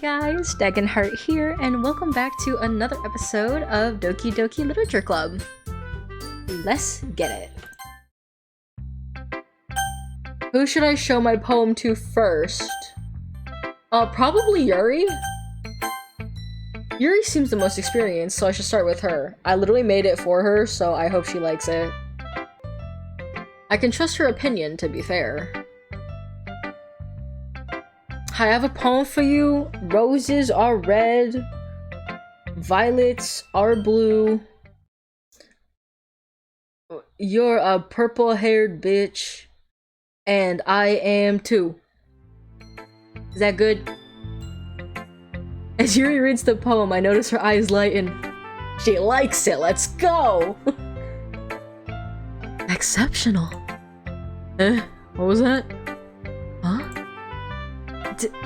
guys, Daggenhart here, and welcome back to another episode of Doki Doki Literature Club. Let's get it. Who should I show my poem to first? Probably Yuri. Yuri seems the most experienced, so I should start with her. I literally made it for her, so I hope she likes it. I can trust her opinion, to be fair. I have a poem for you. Roses are red, violets are blue. You're a purple-haired bitch, and I am too. Is that good? As Yuri reads the poem, I notice her eyes lighten. She likes it, let's go! Exceptional. What was that? Huh?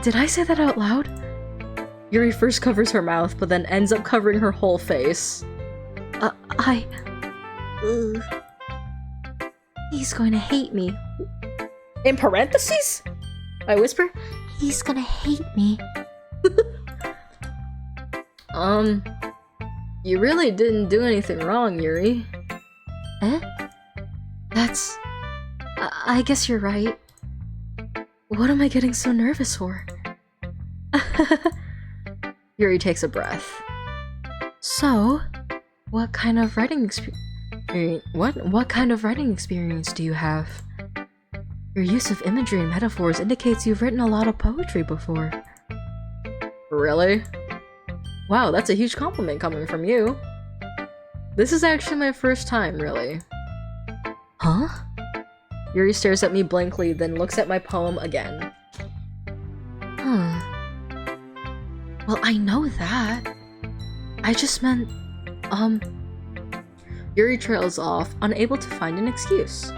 Did I say that out loud? Yuri first covers her mouth, but then ends up covering her whole face. He's going to hate me. In parentheses? I whisper. He's gonna hate me. You really didn't do anything wrong, Yuri. That's... I guess you're right. What am I getting so nervous for? Yuri takes a breath. So, what kind of writing experience? What kind of writing experience do you have? Your use of imagery and metaphors indicates you've written a lot of poetry before. Really? Wow, that's a huge compliment coming from you. This is actually my first time, really. Huh? Yuri stares at me blankly, then looks at my poem again. Huh. Well, I know that. I just meant, Yuri trails off, unable to find an excuse.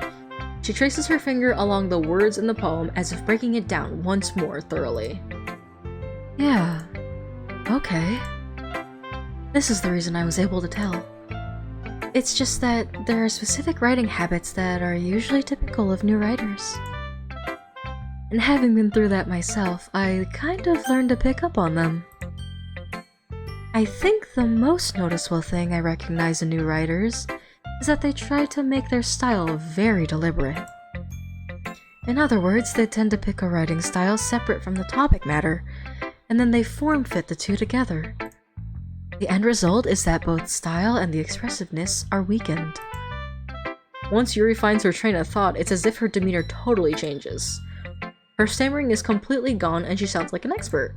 She traces her finger along the words in the poem as if breaking it down once more thoroughly. Yeah. Okay. This is the reason I was able to tell. It's just that there are specific writing habits that are usually typical of new writers. And having been through that myself, I kind of learned to pick up on them. I think the most noticeable thing I recognize in new writers is that they try to make their style very deliberate. In other words, they tend to pick a writing style separate from the topic matter, and then they form-fit the two together. The end result is that both style and the expressiveness are weakened. Once Yuri finds her train of thought, it's as if her demeanor totally changes. Her stammering is completely gone and she sounds like an expert.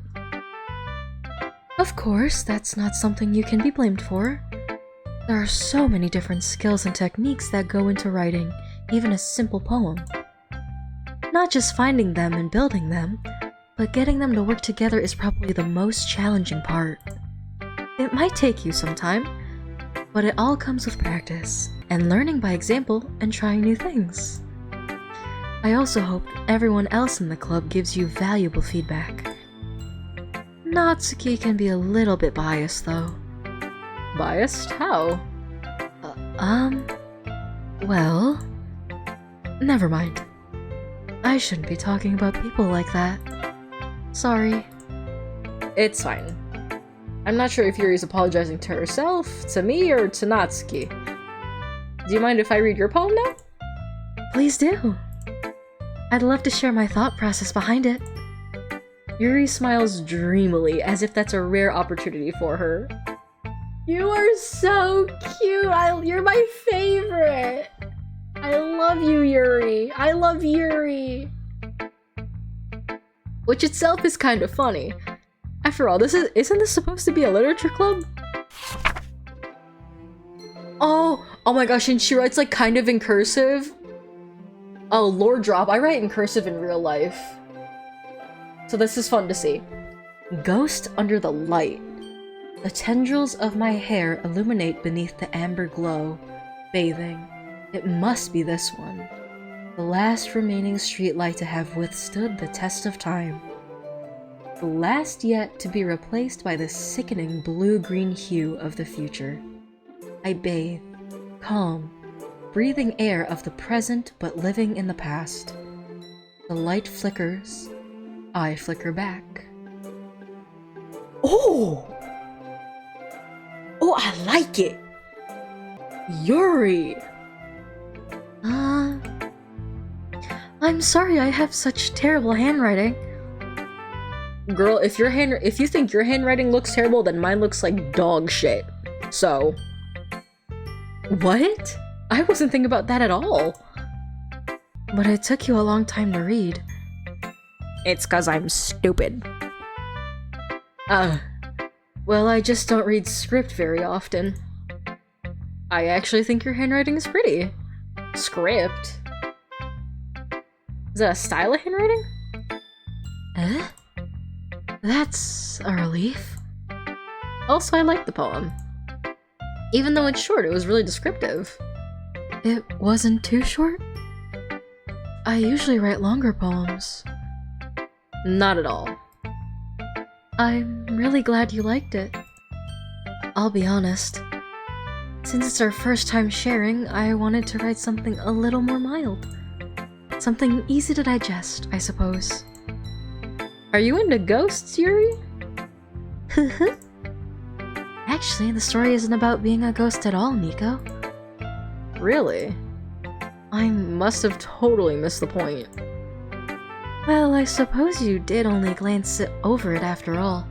Of course, that's not something you can be blamed for. There are so many different skills and techniques that go into writing even a simple poem. Not just finding them and building them, but getting them to work together is probably the most challenging part. It might take you some time, but it all comes with practice, and learning by example and trying new things. I also hope everyone else in the club gives you valuable feedback. Natsuki can be a little bit biased though. Biased? How? Well... Never mind. I shouldn't be talking about people like that. Sorry. It's fine. I'm not sure if Yuri's apologizing to herself, to me, or to Natsuki. Do you mind if I read your poem now? Please do. I'd love to share my thought process behind it. Yuri smiles dreamily, as if that's a rare opportunity for her. You are so cute! You're my favorite! I love you, Yuri! I love Yuri! Which itself is kind of funny. After all, isn't this supposed to be a literature club? Oh my gosh, and she writes like kind of in cursive. Oh, lore drop. I write in cursive in real life. So this is fun to see. Ghost under the light. The tendrils of my hair illuminate beneath the amber glow. Bathing. It must be this one. The last remaining streetlight to have withstood the test of time. The last yet to be replaced by the sickening blue-green hue of the future. I bathe, calm, breathing air of the present but living in the past. The light flickers, I flicker back. Oh! Oh, I like it! Yuri! I'm sorry I have such terrible handwriting. Girl, if you think your handwriting looks terrible, then mine looks like dog shit. So... What? I wasn't thinking about that at all. But it took you a long time to read. It's 'cause I'm stupid. Well, I just don't read script very often. I actually think your handwriting is pretty. Script? Is that a style of handwriting? Eh? That's a relief. Also, I like the poem. Even though it's short, it was really descriptive. It wasn't too short? I usually write longer poems. Not at all. I'm really glad you liked it. I'll be honest. Since it's our first time sharing, I wanted to write something a little more mild. Something easy to digest, I suppose. Are you into ghosts, Yuri? Actually, the story isn't about being a ghost at all, Nico. Really? I must have totally missed the point. Well, I suppose you did only glance over it after all.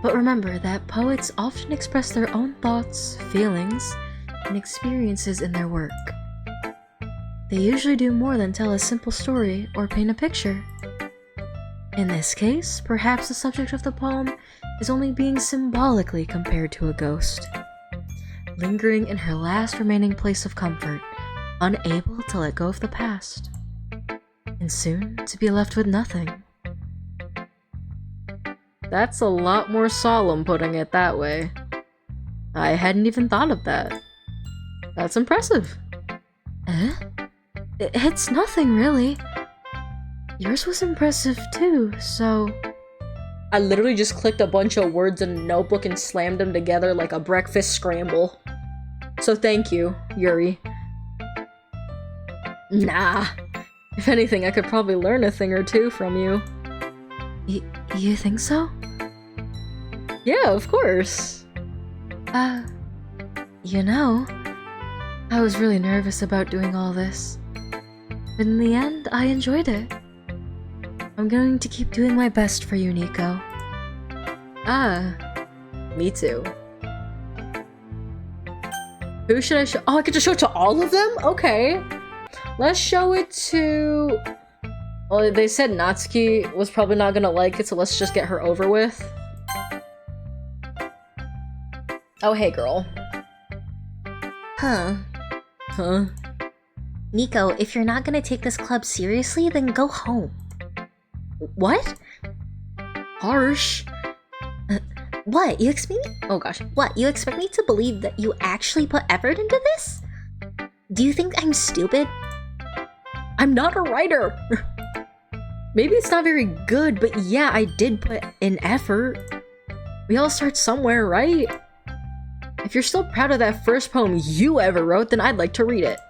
But remember that poets often express their own thoughts, feelings, and experiences in their work. They usually do more than tell a simple story or paint a picture. In this case, perhaps the subject of the poem is only being symbolically compared to a ghost, lingering in her last remaining place of comfort, unable to let go of the past, and soon to be left with nothing. That's a lot more solemn putting it that way. I hadn't even thought of that. That's impressive. Eh? It's nothing, really. Yours was impressive too, so... I literally just clicked a bunch of words in a notebook and slammed them together like a breakfast scramble. So thank you, Yuri. Nah. If anything, I could probably learn a thing or two from you. You think so? Yeah, of course. You know, I was really nervous about doing all this. But in the end, I enjoyed it. I'm going to keep doing my best for you, Nico. Me too. Who should I show? Oh, I get to show it to all of them? Okay. Let's show it to... Well, they said Natsuki was probably not gonna like it, so let's just get her over with. Oh, hey, girl. Huh. Nico, if you're not gonna take this club seriously, then go home. What? Harsh. What? You expect me? Oh gosh. What? You expect me to believe that you actually put effort into this? Do you think I'm stupid? I'm not a writer. Maybe it's not very good, but yeah, I did put in effort. We all start somewhere, right? If you're still proud of that first poem you ever wrote, then I'd like to read it.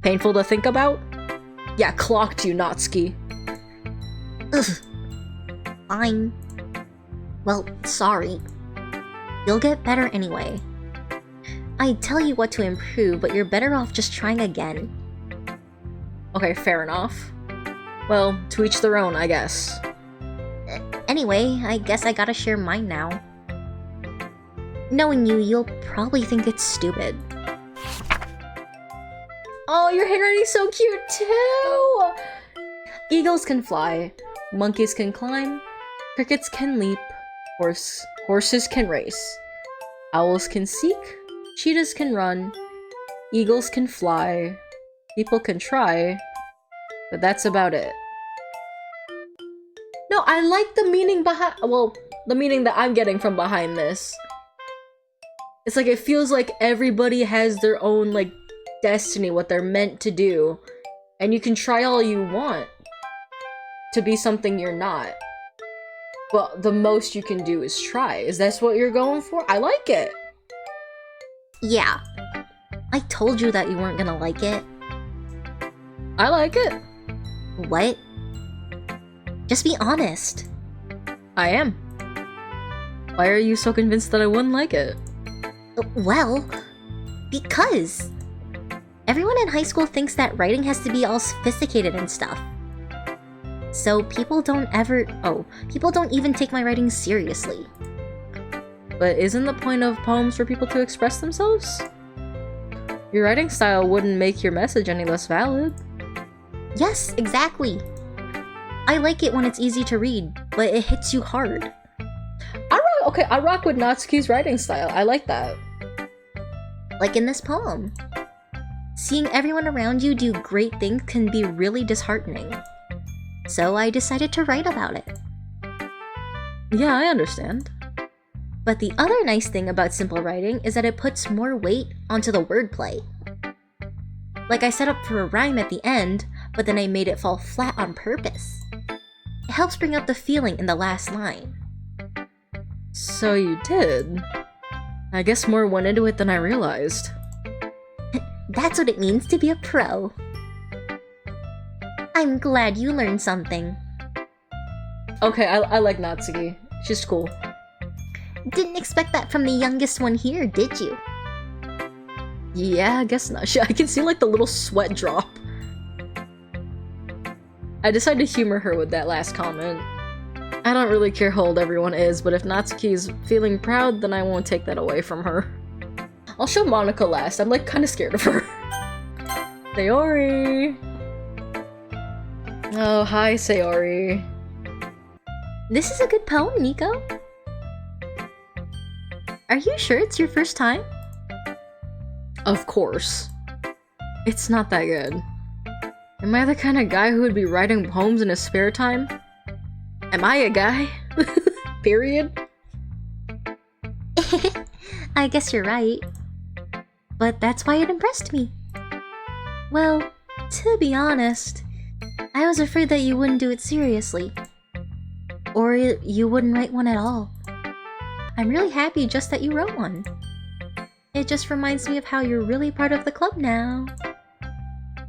Painful to think about? Yeah, clocked you, Natsuki. Ugh. Fine. Well, sorry. You'll get better anyway. I tell you what to improve, but you're better off just trying again. Okay, fair enough. Well, to each their own, I guess. Anyway, I guess I gotta share mine now. Knowing you, you'll probably think it's stupid. Oh, your handwriting's so cute too! Eagles can fly, monkeys can climb, crickets can leap, horses can race, owls can seek, cheetahs can run, eagles can fly, people can try, but that's about it. No, I like the meaning behind- well, the meaning that I'm getting from behind this. It's like, it feels like everybody has their own, like, destiny, what they're meant to do, and you can try all you want to be something you're not. But the most you can do is try. Is that what you're going for? I like it. Yeah. I told you that you weren't gonna like it. I like it. What? Just be honest. I am. Why are you so convinced that I wouldn't like it? Well, because everyone in high school thinks that writing has to be all sophisticated and stuff. So people don't even take my writing seriously. But isn't the point of poems for people to express themselves? Your writing style wouldn't make your message any less valid. Yes, exactly. I like it when it's easy to read, but it hits you hard. I rock with Natsuki's writing style. I like that. Like in this poem. Seeing everyone around you do great things can be really disheartening. So I decided to write about it. Yeah, I understand. But the other nice thing about simple writing is that it puts more weight onto the wordplay. Like I set up for a rhyme at the end, but then I made it fall flat on purpose. It helps bring out the feeling in the last line. So you did. I guess more went into it than I realized. That's what it means to be a pro. I'm glad you learned something. Okay, I like Natsuki. She's cool. Didn't expect that from the youngest one here, did you? Yeah, I guess not. I can see like the little sweat drop. I decided to humor her with that last comment. I don't really care how old everyone is, but if Natsuki's feeling proud, then I won't take that away from her. I'll show Monika last. I'm like kind of scared of her. Sayori! Oh, hi, Sayori. This is a good poem, Nico. Are you sure it's your first time? Of course. It's not that good. Am I the kind of guy who would be writing poems in his spare time? Am I a guy? Period. I guess you're right. But that's why it impressed me. Well, to be honest, I was afraid that you wouldn't do it seriously. Or you wouldn't write one at all. I'm really happy just that you wrote one. It just reminds me of how you're really part of the club now.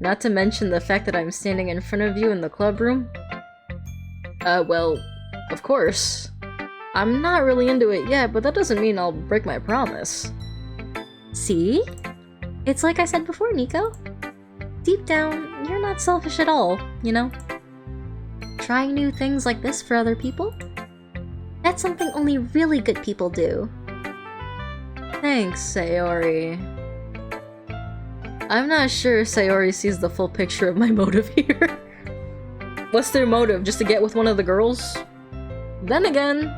Not to mention the fact that I'm standing in front of you in the club room. Well, of course. I'm not really into it yet, but that doesn't mean I'll break my promise. See? It's like I said before, Nico. Deep down, you're not selfish at all, you know? Trying new things like this for other people? That's something only really good people do. Thanks, Sayori. I'm not sure Sayori sees the full picture of my motive here. What's their motive? Just to get with one of the girls? Then again,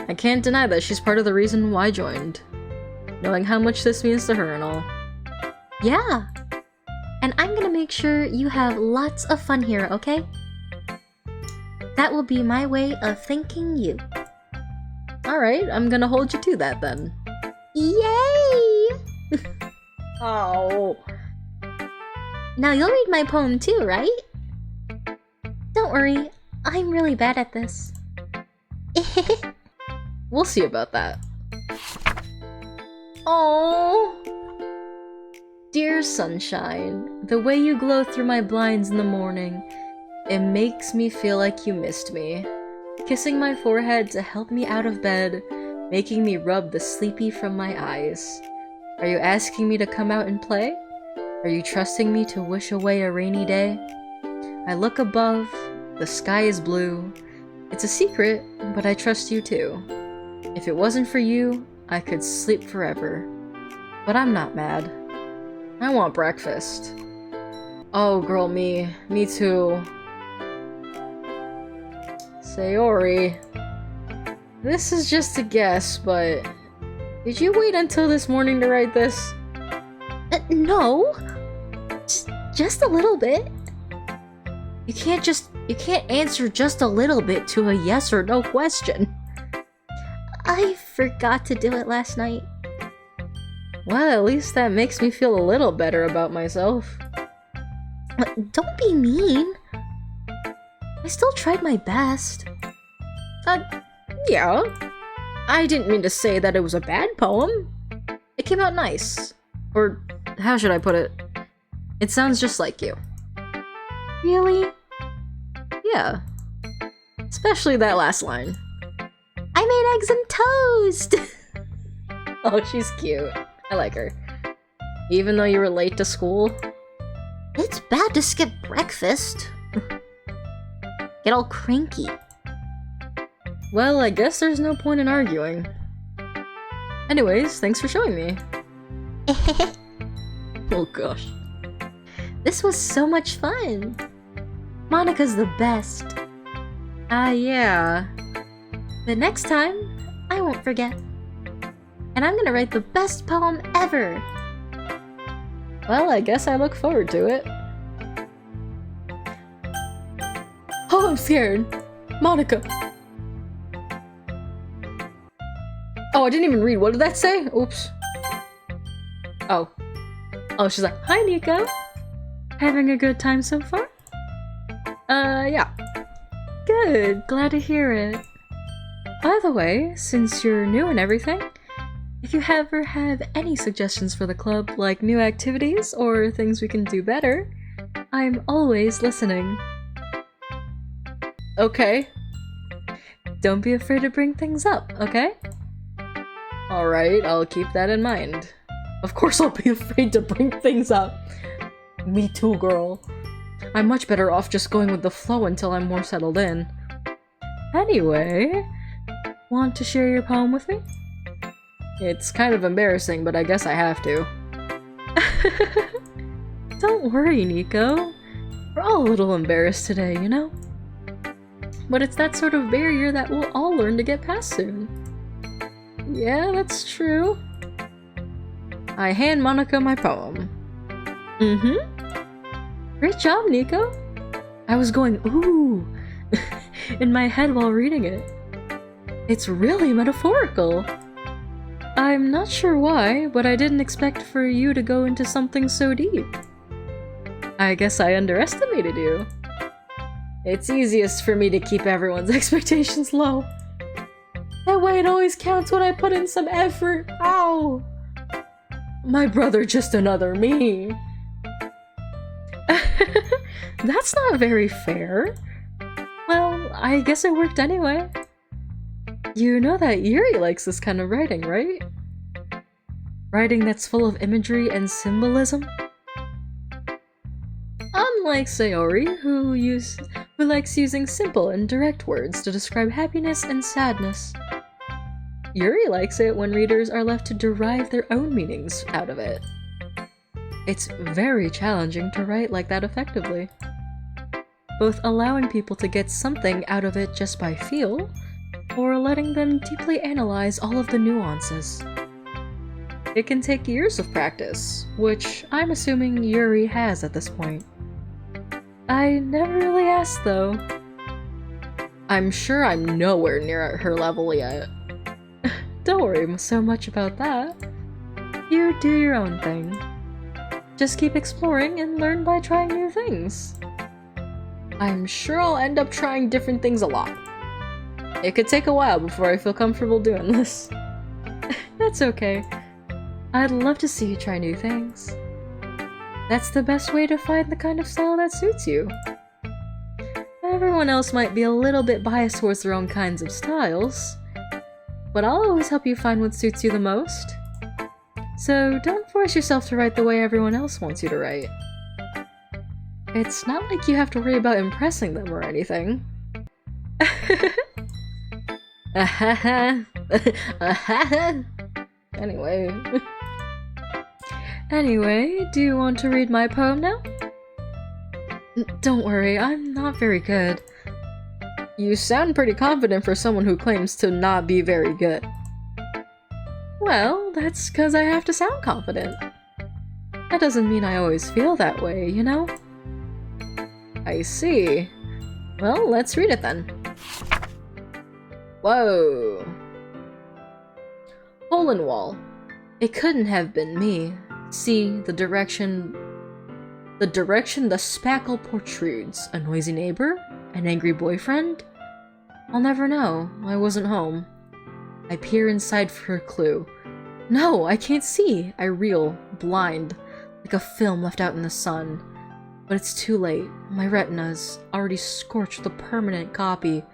I can't deny that she's part of the reason why I joined. Knowing how much this means to her and all. Yeah. And I'm gonna make sure you have lots of fun here, okay? That will be my way of thanking you. Alright, I'm gonna hold you to that then. Yay! Oh. Now you'll read my poem too, right? Don't worry, I'm really bad at this. We'll see about that. Oh, dear sunshine, the way you glow through my blinds in the morning, it makes me feel like you missed me. Kissing my forehead to help me out of bed, making me rub the sleepy from my eyes. Are you asking me to come out and play? Are you trusting me to wish away a rainy day? I look above, the sky is blue. It's a secret, but I trust you too. If it wasn't for you, I could sleep forever. But I'm not mad. I want breakfast. Oh, girl, me too. Sayori. This is just a guess, but did you wait until this morning to write this? No. Just a little bit. You can't answer just a little bit to a yes or no question. I forgot to do it last night. Well, at least that makes me feel a little better about myself. Don't be mean. I still tried my best. Yeah. I didn't mean to say that it was a bad poem. It came out nice. Or, how should I put it? It sounds just like you. Really? Yeah. Especially that last line. I made eggs and toast! Oh, she's cute. I like her. Even though you were late to school? It's bad to skip breakfast. Get all cranky. Well, I guess there's no point in arguing. Anyways, thanks for showing me. Oh gosh. This was so much fun. Monika's the best. Yeah. The next time, I won't forget. And I'm gonna write the best poem ever. Well, I guess I look forward to it. Oh, I'm scared. Monika. Oh, I didn't even read. What did that say? Oops. Oh. Oh, she's like, hi, Nico. Having a good time so far? Yeah. Good. Glad to hear it. By the way, since you're new and everything, if you ever have any suggestions for the club, like new activities or things we can do better, I'm always listening. Okay. Don't be afraid to bring things up, okay? Alright, I'll keep that in mind. Of course I'll be afraid to bring things up. Me too, girl. I'm much better off just going with the flow until I'm more settled in. Anyway, want to share your poem with me? It's kind of embarrassing, but I guess I have to. Don't worry, Nico. We're all a little embarrassed today, you know? But it's that sort of barrier that we'll all learn to get past soon. Yeah, that's true. I hand Monika my poem. Great job, Nico. I was going, ooh, in my head while reading it. It's really metaphorical. I'm not sure why, but I didn't expect for you to go into something so deep. I guess I underestimated you. It's easiest for me to keep everyone's expectations low. That way it always counts when I put in some effort. Ow! My brother just another me. That's not very fair. Well, I guess it worked anyway. You know that Yuri likes this kind of writing, right? Writing that's full of imagery and symbolism? Unlike Sayori, who likes using simple and direct words to describe happiness and sadness. Yuri likes it when readers are left to derive their own meanings out of it. It's very challenging to write like that effectively. Both allowing people to get something out of it just by feel, or letting them deeply analyze all of the nuances. It can take years of practice, which I'm assuming Yuri has at this point. I never really asked though. I'm sure I'm nowhere near at her level yet. Don't worry so much about that. You do your own thing. Just keep exploring and learn by trying new things. I'm sure I'll end up trying different things a lot. It could take a while before I feel comfortable doing this. That's okay. I'd love to see you try new things. That's the best way to find the kind of style that suits you. Everyone else might be a little bit biased towards their own kinds of styles, but I'll always help you find what suits you the most. So don't force yourself to write the way everyone else wants you to write. It's not like you have to worry about impressing them or anything. Anyway, do you want to read my poem now? Don't worry, I'm not very good. You sound pretty confident for someone who claims to not be very good. Well, that's because I have to sound confident. That doesn't mean I always feel that way, you know? I see. Well, let's read it then. Whoa. Hole in wall. It couldn't have been me. See, the direction the spackle protrudes. A noisy neighbor? An angry boyfriend? I'll never know. I wasn't home. I peer inside for a clue. No, I can't see. I reel, blind, like a film left out in the sun. But it's too late. My retina's already scorched with a permanent copy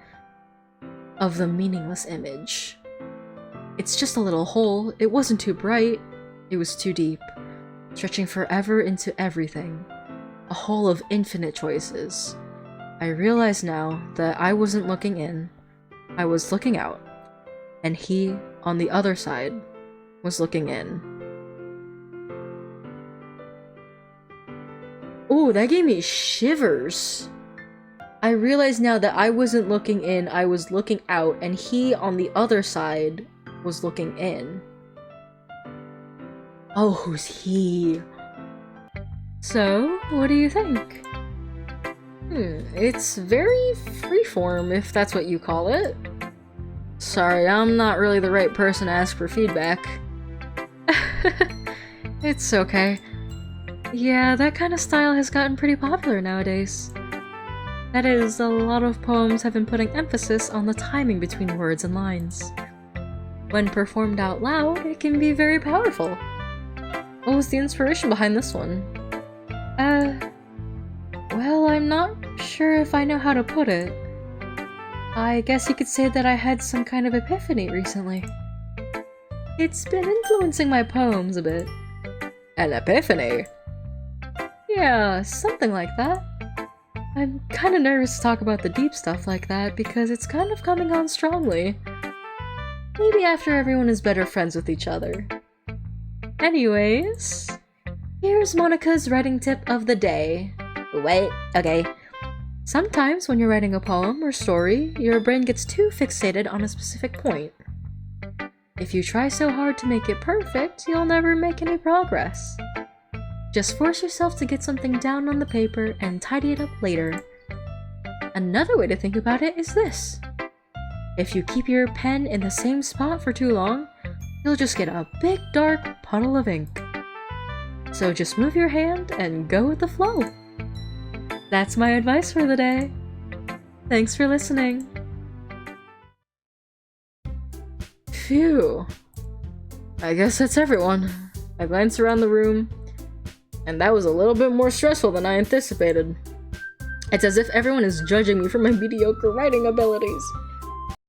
of the meaningless image. It's just a little hole. It wasn't too bright. It was too deep, stretching forever into everything. A hole of infinite choices. I realize now that I wasn't looking in, I was looking out, and he, on the other side, was looking in. Oh, that gave me shivers. I realize now that I wasn't looking in, I was looking out, and he, on the other side, was looking in. Oh, who's he? So, what do you think? It's very freeform, if that's what you call it. Sorry, I'm not really the right person to ask for feedback. It's okay. Yeah, that kind of style has gotten pretty popular nowadays. That is, a lot of poems have been putting emphasis on the timing between words and lines. When performed out loud, it can be very powerful. What was the inspiration behind this one? Well, I'm not sure if I know how to put it. I guess you could say that I had some kind of epiphany recently. It's been influencing my poems a bit. An epiphany? Yeah, something like that. I'm kind of nervous to talk about the deep stuff like that because it's kind of coming on strongly. Maybe after everyone is better friends with each other. Anyways, here's Monika's writing tip of the day. Wait, okay. Sometimes when you're writing a poem or story, your brain gets too fixated on a specific point. If you try so hard to make it perfect, you'll never make any progress. Just force yourself to get something down on the paper and tidy it up later. Another way to think about it is this. If you keep your pen in the same spot for too long, you'll just get a big dark puddle of ink. So just move your hand and go with the flow. That's my advice for the day. Thanks for listening. Phew. I guess that's everyone. I glanced around the room, and that was a little bit more stressful than I anticipated. It's as if everyone is judging me for my mediocre writing abilities.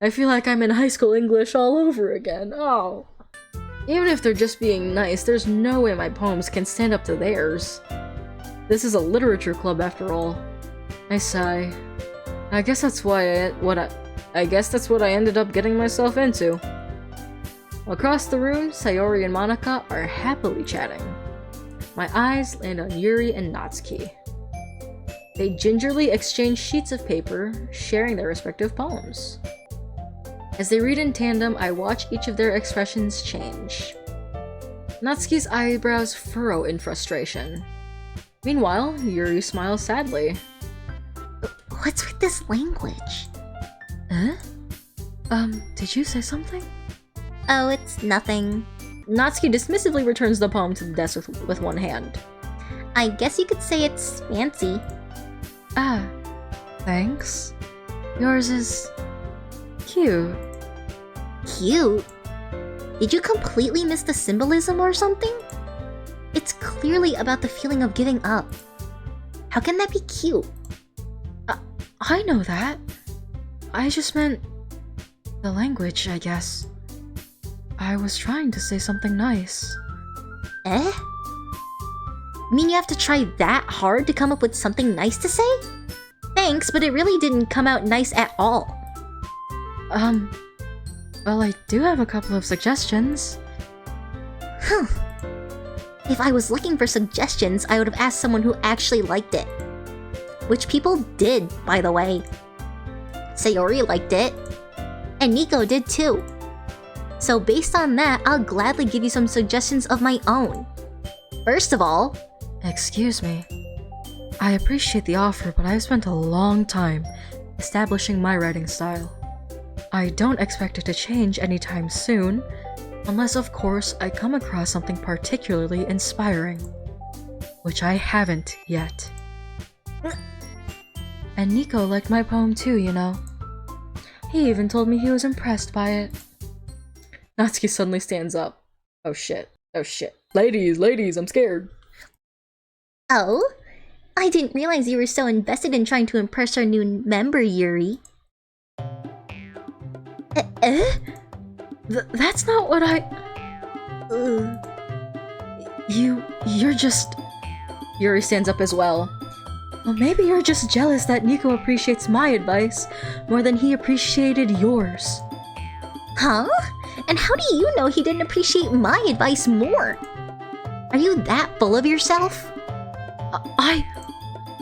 I feel like I'm in high school English all over again. Oh. Even if they're just being nice, there's no way my poems can stand up to theirs. This is a literature club after all. I sigh. I guess that's what I ended up getting myself into. Across the room, Sayori and Monika are happily chatting. My eyes land on Yuri and Natsuki. They gingerly exchange sheets of paper, sharing their respective poems. As they read in tandem, I watch each of their expressions change. Natsuki's eyebrows furrow in frustration. Meanwhile, Yuri smiles sadly. What's with this language? Huh? Did you say something? Oh, it's nothing. Natsuki dismissively returns the poem to the desk with one hand. I guess you could say it's fancy. Ah, thanks. Yours is cute. Cute? Did you completely miss the symbolism or something? It's clearly about the feeling of giving up. How can that be cute? I know that. I just meant the language, I guess. I was trying to say something nice. Eh? Mean you have to try that hard to come up with something nice to say? Thanks, but it really didn't come out nice at all. Well, I do have a couple of suggestions. Huh. If I was looking for suggestions, I would have asked someone who actually liked it. Which people did, by the way. Sayori liked it. And Nico did too. So based on that, I'll gladly give you some suggestions of my own. First of all... Excuse me. I appreciate the offer, but I've spent a long time establishing my writing style. I don't expect it to change anytime soon, unless of course I come across something particularly inspiring. Which I haven't yet. And Nico liked my poem too, you know. He even told me he was impressed by it. Natsuki suddenly stands up. Oh shit. Oh shit. Ladies, I'm scared. Oh? I didn't realize you were so invested in trying to impress our new member, Yuri. That's not what I... You're just... Yuri stands up as well. Well, maybe you're just jealous that Nico appreciates my advice more than he appreciated yours. Huh? And how do you know he didn't appreciate my advice more? Are you that full of yourself?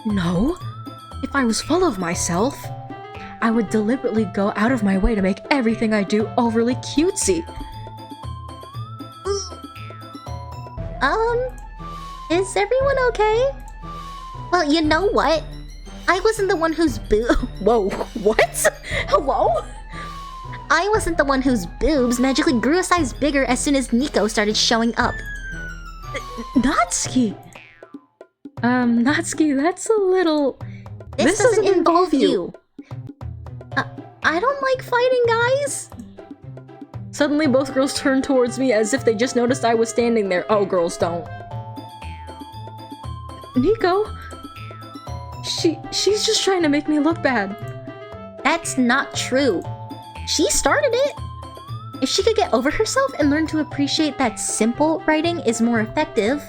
No. If I was full of myself, I would deliberately go out of my way to make everything I do overly cutesy. Is everyone okay? Well, you know what? I wasn't the one whose Whoa, what? Hello? I wasn't the one whose boobs magically grew a size bigger as soon as Nico started showing up. Natsuki! Natsuki, that's a little... This doesn't involve you. I don't like fighting, guys. Suddenly, both girls turn towards me as if they just noticed I was standing there. Oh, girls don't. Nico? She's just trying to make me look bad. That's not true. She started it. If she could get over herself and learn to appreciate that simple writing is more effective,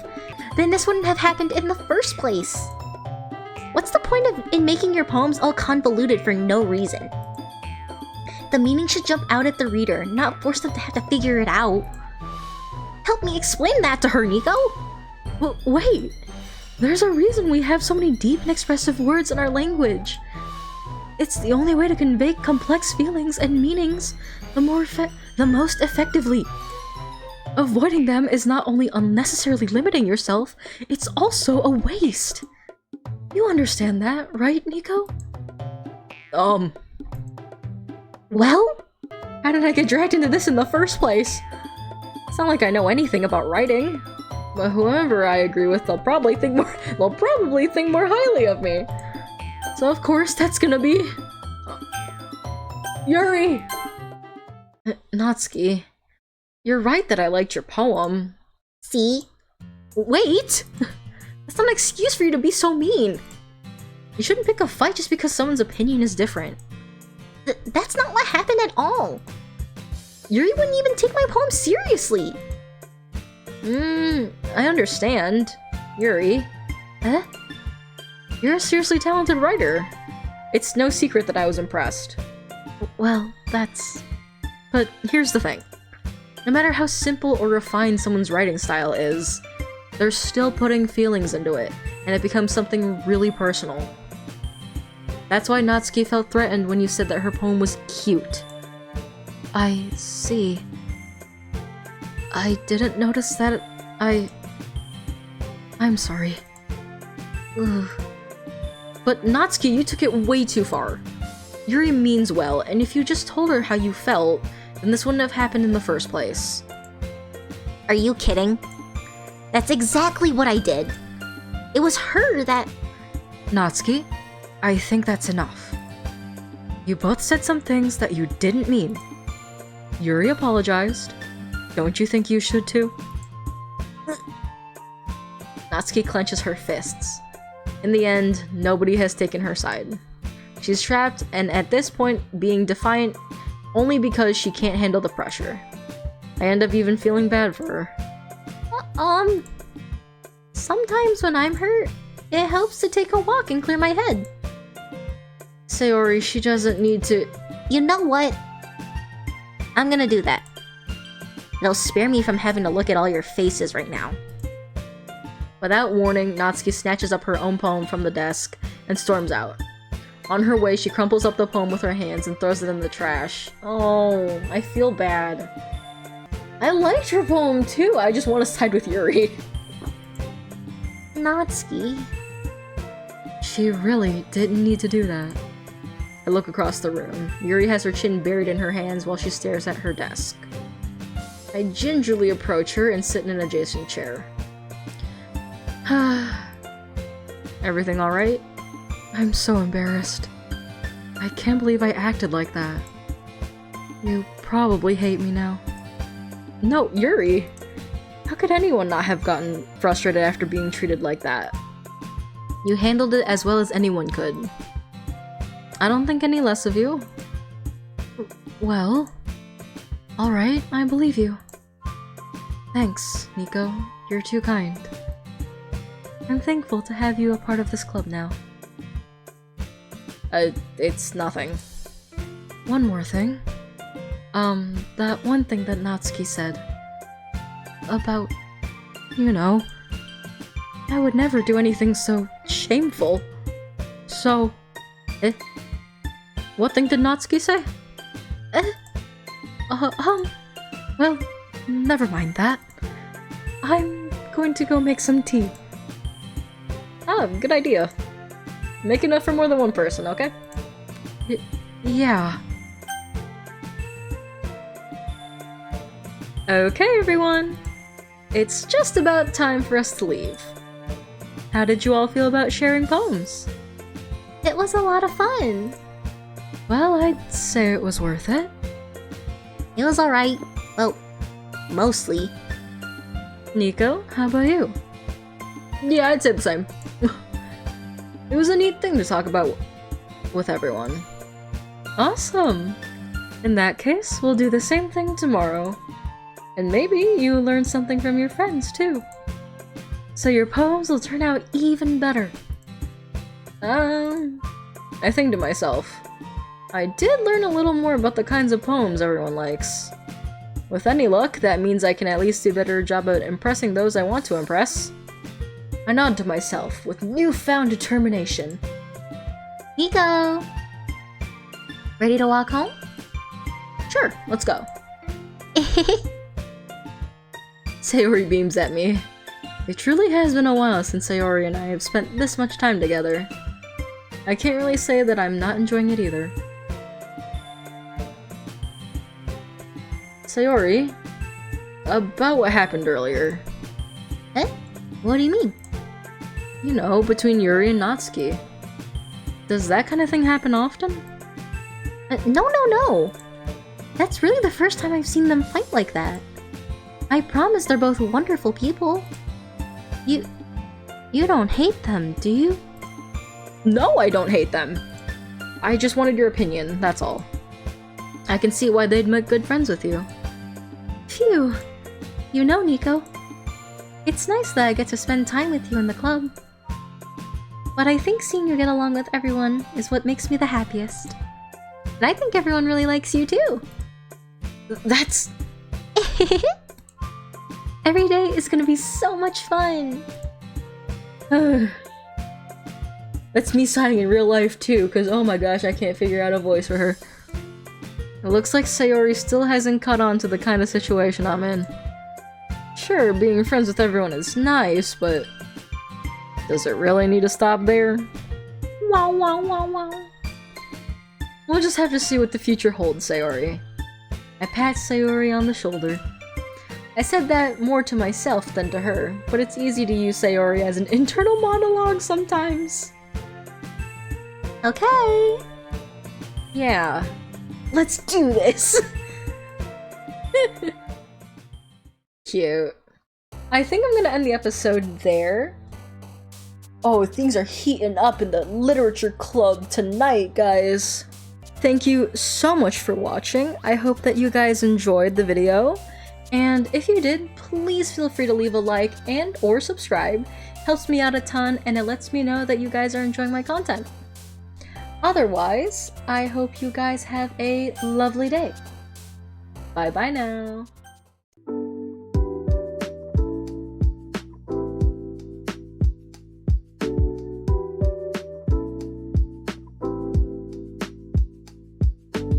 then this wouldn't have happened in the first place. What's the point in making your poems all convoluted for no reason? The meaning should jump out at the reader, not force them to have to figure it out. Help me explain that to her, Nico! Wait! There's a reason we have so many deep and expressive words in our language. It's the only way to convey complex feelings and meanings the most effectively. Avoiding them is not only unnecessarily limiting yourself, it's also a waste. You understand that, right, Nico? Well? How did I get dragged into this in the first place? It's not like I know anything about writing. But whoever I agree with, they'll probably think more highly of me. So of course that's gonna be... Yuri! Natsuki, you're right that I liked your poem. See? Wait! That's not an excuse for you to be so mean. You shouldn't pick a fight just because someone's opinion is different. That's not what happened at all. Yuri wouldn't even take my poem seriously. I understand. Yuri. Huh? You're a seriously talented writer. It's no secret that I was impressed. Well, that's... But here's the thing. No matter how simple or refined someone's writing style is, they're still putting feelings into it, and it becomes something really personal. That's why Natsuki felt threatened when you said that her poem was cute. I see. I didn't notice that. I'm sorry. Ugh. But Natsuki, you took it way too far. Yuri means well, and if you just told her how you felt, then this wouldn't have happened in the first place. Are you kidding? That's exactly what I did. It was her that... Natsuki, I think that's enough. You both said some things that you didn't mean. Yuri apologized. Don't you think you should too? Natsuki clenches her fists. In the end, nobody has taken her side. She's trapped, and at this point, being defiant only because she can't handle the pressure. I end up even feeling bad for her. Sometimes when I'm hurt, it helps to take a walk and clear my head. Sayori, she doesn't need to... You know what? I'm gonna do that. It'll spare me from having to look at all your faces right now. Without warning, Natsuki snatches up her own poem from the desk and storms out. On her way, she crumples up the poem with her hands and throws it in the trash. Oh, I feel bad. I liked her poem too, I just want to side with Yuri. Natsuki. She really didn't need to do that. I look across the room. Yuri has her chin buried in her hands while she stares at her desk. I gingerly approach her and sit in an adjacent chair. Everything alright? I'm so embarrassed. I can't believe I acted like that. You probably hate me now. No, Yuri! How could anyone not have gotten frustrated after being treated like that? You handled it as well as anyone could. I don't think any less of you. Well, alright, I believe you. Thanks, Nico. You're too kind. I'm thankful to have you a part of this club now. It's nothing. One more thing. That one thing that Natsuki said. About, you know, I would never do anything so shameful. So, what thing did Natsuki say? Well, never mind that. I'm going to go make some tea. Ah, good idea. Make enough for more than one person, okay? Yeah. Okay, everyone. It's just about time for us to leave. How did you all feel about sharing poems? It was a lot of fun. Well, I'd say it was worth it. It was alright. Well, mostly. Nico, how about you? Yeah, I'd say the same. It was a neat thing to talk about with everyone. Awesome! In that case, we'll do the same thing tomorrow. And maybe you learn something from your friends, too. So your poems will turn out even better. I think to myself, I did learn a little more about the kinds of poems everyone likes. With any luck, that means I can at least do a better job at impressing those I want to impress. I nod to myself with newfound determination. Nico! Ready to walk home? Sure, let's go. Sayori beams at me. It truly has been a while since Sayori and I have spent this much time together. I can't really say that I'm not enjoying it either. Sayori, about what happened earlier. Eh? What do you mean? You know, between Yuri and Natsuki. Does that kind of thing happen often? No. That's really the first time I've seen them fight like that. I promise they're both wonderful people. You don't hate them, do you? No, I don't hate them. I just wanted your opinion, that's all. I can see why they'd make good friends with you. Phew. You know, Nico, it's nice that I get to spend time with you in the club. But I think seeing you get along with everyone is what makes me the happiest. And I think everyone really likes you too. That's... Every day is gonna be so much fun. That's me sighing in real life too, cause oh my gosh, I can't figure out a voice for her. It looks like Sayori still hasn't caught on to the kind of situation I'm in. Sure, being friends with everyone is nice, but does it really need to stop there? Wow, wow, wow, wow. We'll just have to see what the future holds, Sayori. I pat Sayori on the shoulder. I said that more to myself than to her, but it's easy to use Sayori as an internal monologue sometimes. Okay. Yeah. Let's do this! Cute. I think I'm gonna end the episode there. Oh, things are heating up in the literature club tonight, guys. Thank you so much for watching. I hope that you guys enjoyed the video. And if you did, please feel free to leave a like and or subscribe. Helps me out a ton and it lets me know that you guys are enjoying my content. Otherwise, I hope you guys have a lovely day. Bye bye now.